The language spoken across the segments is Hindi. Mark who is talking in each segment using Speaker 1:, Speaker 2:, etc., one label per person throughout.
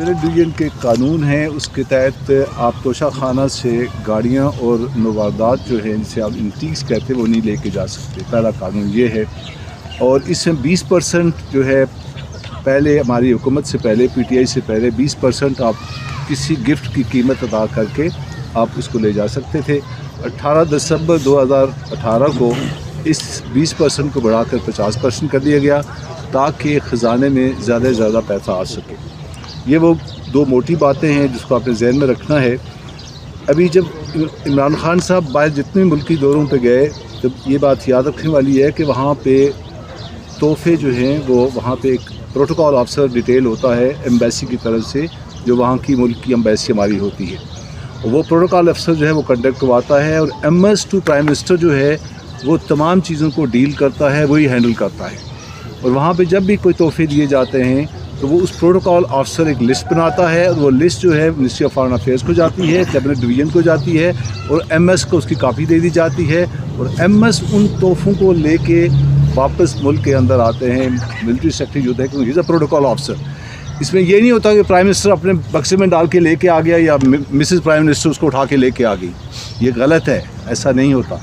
Speaker 1: कैबिनेट डिवीजन के कानून हैं, उसके तहत आप तोशा खाना से गाड़ियाँ और नवारदात जो है जिसे आप इंटीज कहते हैं वो नहीं लेके जा सकते। पहला कानून ये है। और इसमें 20% जो है पहले हमारी हुकूमत से पहले PTI से पहले 20% आप किसी गिफ्ट की कीमत अदा करके आप उसको ले जा सकते थे। 18 दिसंबर 2018 को इस 20% को बढ़ाकर 50% कर दिया गया ताकि ख़जाने में ज़्यादा से ज़्यादा पैसा आ सके। ये वो दो मोटी बातें हैं जिसको आपने जहन में रखना है। अभी जब इमरान खान साहब बाहर जितने मुल्की दौरों पे गए तब ये बात याद रखने वाली है कि वहाँ पे तोहफे जो हैं वो वहाँ पे एक प्रोटोकॉल ऑफिसर डिटेल होता है एम्बेसी की तरफ से, जो वहाँ की मुल्क की एम्बेसी हमारी होती है। वो प्रोटोकॉल अफसर जो है वो कंडक्ट करवाता है और MS टू प्राइम मिनिस्टर जो है वो तमाम चीज़ों को डील करता है, वही हैंडल करता है। और वहाँ पे जब भी कोई तोहफे दिए जाते हैं तो वो उस प्रोटोकॉल ऑफिसर एक लिस्ट बनाता है और वो लिस्ट जो है मिनिस्ट्री ऑफ फॉरेन अफेयर्स को जाती है, कैबिनेट डिवीजन को जाती है और MS को उसकी कापी दे दी जाती है। और MS उन तोहफ़ों को लेके वापस मुल्क के अंदर आते हैं। मिलिट्री सेक्रेटरी जो है क्योंकि इज़ अ प्रोटोकॉल ऑफिसर। इसमें ये नहीं होता कि प्राइम मिनिस्टर अपने बक्से में डाल के लेके आ गया या मिसेस प्राइम मिनिस्टर उसको उठा के लेके आ गई। ये गलत है, ऐसा नहीं होता।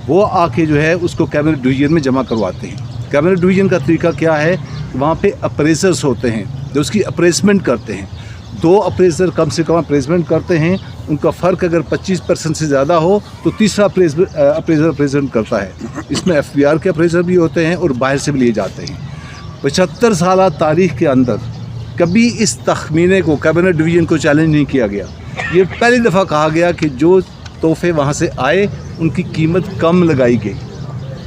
Speaker 1: वो आके जो है उसको कैबिनेट डिवीजन में जमा करवाते हैं। कैबिनेट डिवीजन का तरीका क्या है, वहाँ पे अप्रेजर्स होते हैं जो उसकी अप्रेसमेंट करते हैं। 2 अप्रेजर कम से कम अप्रेसमेंट करते हैं। उनका फ़र्क अगर 25% से ज़्यादा हो तो तीसरा अप्रेजर अप्रेसमेंट करता है। इसमें FBR के अप्रेजर भी होते हैं और बाहर से भी लिए जाते हैं। 75 साल तारीख़ के अंदर कभी इस तखमीने को कैबिनेट डिवीजन को चैलेंज नहीं किया गया। ये पहली दफ़ा कहा गया कि जो तोहफे वहाँ से आए उनकी कीमत कम लगाई गई।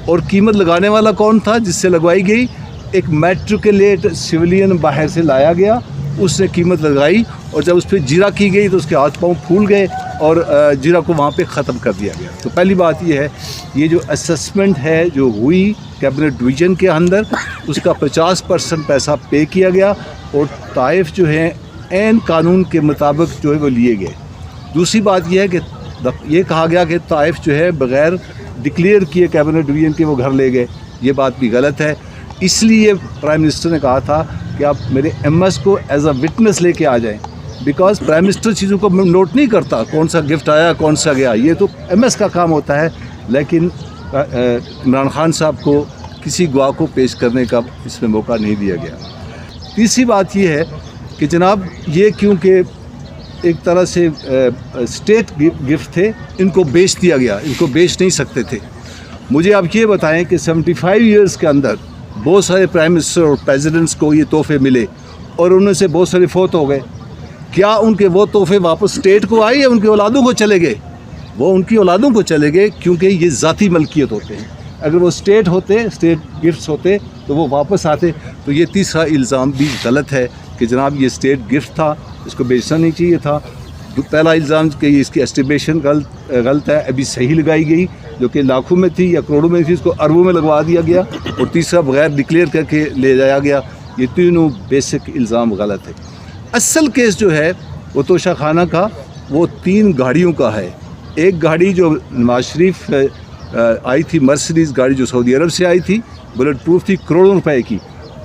Speaker 1: और कीमत लगाने वाला कौन था जिससे लगवाई गई? एक मैट्रिकुलेट सिविलियन बाहर से लाया गया, उसने कीमत लगाई और जब उस पर जीरा की गई तो उसके हाथ पाँव फूल गए और जीरा को वहाँ पे ख़त्म कर दिया गया। तो पहली बात ये है, ये जो असेसमेंट है जो हुई कैबिनेट डिवीजन के अंदर उसका 50% पैसा पे किया गया और ताइफ जो है ऐन कानून के मुताबिक जो है वो लिए गए। दूसरी बात यह है कि ये कहा गया कि ताइफ जो है बग़ैर डिक्लेयर किए कैबिनेट डिवीजन के वो घर ले गए। ये बात भी गलत है। इसलिए प्राइम मिनिस्टर ने कहा था कि आप मेरे MS को एज अ विटनेस लेके आ जाएं, बिकॉज़ प्राइम मिनिस्टर चीज़ों को नोट नहीं करता, कौन सा गिफ्ट आया कौन सा गया, ये तो MS का काम होता है। लेकिन इमरान खान साहब को किसी गवाह को पेश करने का इसमें मौका नहीं दिया गया। तीसरी बात ये है कि जनाब ये क्योंकि एक तरह से स्टेट गिफ्ट थे, इनको बेच दिया गया, इनको बेच नहीं सकते थे। मुझे आप ये बताएं कि 75 ईयर्स के अंदर बहुत सारे प्राइम मिनिस्टर और प्रेसिडेंट्स को ये तोहफे मिले और उनमें से बहुत सारे फौत हो गए। क्या उनके वो तोहफे वापस स्टेट को आए या उनकी औलादों को चले गए? वो उनकी औलादों को चले गए क्योंकि ये ज़ाती मलकियत होते हैं। अगर वो स्टेट होते, स्टेट गिफ्ट्स होते तो वो वापस आते। तो ये तीसरा इल्ज़ाम भी गलत है कि जनाब ये स्टेट गिफ्ट था, इसको बेचना नहीं चाहिए था। पहला इल्ज़ाम कि इसकी एस्टिमेशन गलत है, अभी सही लगाई गई जो कि लाखों में थी या करोड़ों में थी, इसको अरबों में लगवा दिया गया। और तीसरा बगैर डिक्लेयर करके ले जाया गया। ये तीनों बेसिक इल्ज़ाम गलत है। असल केस जो है वो तोशा खाना का वो 3 गाड़ियों का है। एक गाड़ी जो नवाज शरीफ आई थी, मर्सिडीज़ गाड़ी जो सऊदी अरब से आई थी, बुलेट प्रूफ थी, करोड़ों रुपए की।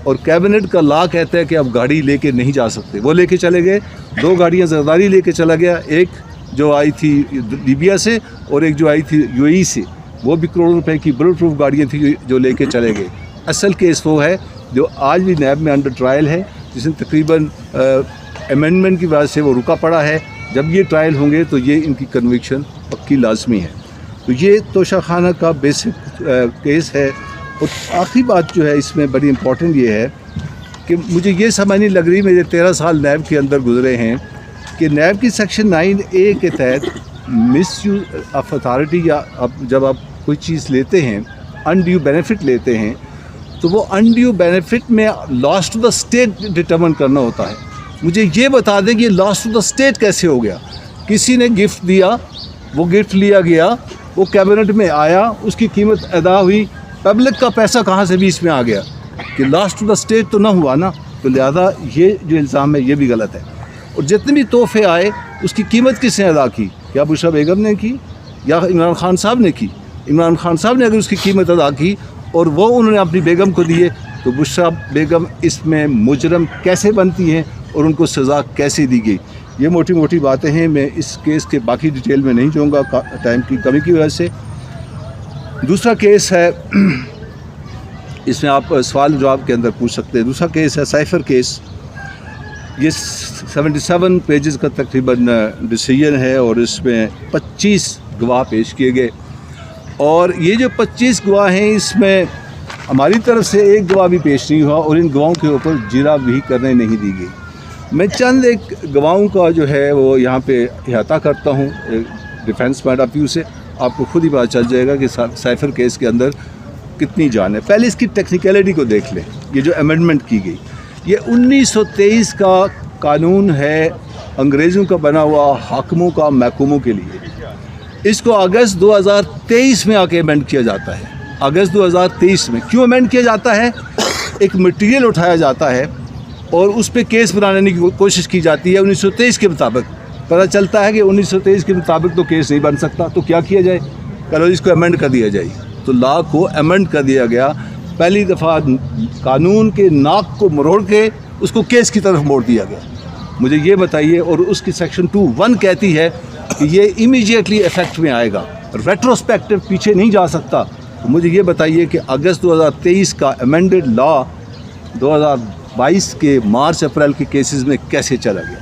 Speaker 1: और कैबिनेट का लॉ कहता है कि अब गाड़ी लेके नहीं जा सकते। वो लेके चले गए। 2 गाड़ियाँ जरदारी लेके चला गया, एक जो आई थी लीबिया से और एक जो आई थी UAE से, वो भी करोड़ों रुपए की बुलेट प्रूफ गाड़ियाँ थी जो लेके चले गए। असल केस वो है जो आज भी नैब में अंडर ट्रायल है, जिसमें तकरीबन अमेंडमेंट की वजह से वो रुका पड़ा है। जब ये ट्रायल होंगे तो ये इनकी कन्विक्शन पक्की लाजमी है। तो ये तोशा खाना का बेसिक केस है। और आखिरी बात जो है इसमें बड़ी इम्पॉर्टेंट ये है कि मुझे ये समझ नहीं लग रही, मेरे 13 साल नैब के अंदर गुजरे हैं, कि नैब की सेक्शन 9A के तहत मिसयूज ऑफ अथॉरिटी या जब आप कोई चीज़ लेते हैं, अनड्यू बेनिफिट लेते हैं, तो वो अनड्यू बेनिफिट में loss to the state determine करना होता है। मुझे ये बता दें कि लॉस टू द स्टेट कैसे हो गया? किसी ने गिफ्ट दिया, वो गिफ्ट लिया गया, वो कैबिनेट में आया, उसकी कीमत अदा हुई, पब्लिक का पैसा कहाँ से बीच में आ गया कि लॉस टू द स्टेट तो ना हुआ ना। तो लिहाजा ये जो इल्ज़ाम है ये भी गलत है। और जितने भी तोहफे आए उसकी कीमत किसने अदा की? क्या बुशरा बेगम ने की या इमरान खान साहब ने की? इमरान खान साहब ने अगर उसकी कीमत अदा की और वो उन्होंने अपनी बेगम को दिए तो बुशरा बेगम इसमें मुजरम कैसे बनती हैं? और उनको सज़ा कैसे दी गई। ये मोटी मोटी बातें हैं, मैं इस केस के बाकी डिटेल में नहीं जाऊँगा टाइम की कमी की वजह से। दूसरा केस है, इसमें आप सवाल जवाब के अंदर पूछ सकते हैं। दूसरा केस है साइफ़र केस। ये 77 पेजेस का तकरीबन डिसीजन है और इसमें 25 गवाह पेश किए गए और ये जो 25 गवाह हैं इसमें हमारी तरफ से एक गवाह भी पेश नहीं हुआ और इन गवाहों के ऊपर जिरा भी करने नहीं दी गई। मैं चंद एक गवाहों का जो है वो यहाँ पे अहाता करता हूँ डिफेंस पॉइंट ऑफ व्यू से, आपको खुद ही पता चल जाएगा कि साइफ़र केस के अंदर कितनी जान है। पहले इसकी टेक्निकलिटी को देख लें। ये जो अमेंडमेंट की गई, ये 1923 का कानून है, अंग्रेज़ों का बना हुआ हाकिमों का महकूमों के लिए। इसको अगस्त 2023 में आके अमेंड किया जाता है। अगस्त 2023 में क्यों अमेंड किया जाता है? एक मटेरियल उठाया जाता है और उस पर केस बनाने की कोशिश की जाती है 1923 के मुताबिक। पता चलता है कि 1923 के मुताबिक तो केस नहीं बन सकता, तो क्या किया जाए? चलो इसको अमेंड कर दिया जाए। तो लॉ को अमेंड कर दिया गया। पहली दफ़ा कानून के नाक को मरोड़ के उसको केस की तरफ मोड़ दिया गया। मुझे ये बताइए, और उसकी सेक्शन 2(1) कहती है कि ये इमीडिएटली इफेक्ट में आएगा, रेट्रोस्पेक्टिव पीछे नहीं जा सकता। तो मुझे ये बताइए कि अगस्त 2023 का अमेंडेड लॉ 2022 के मार्च अप्रैल के केसेस में कैसे चला गया?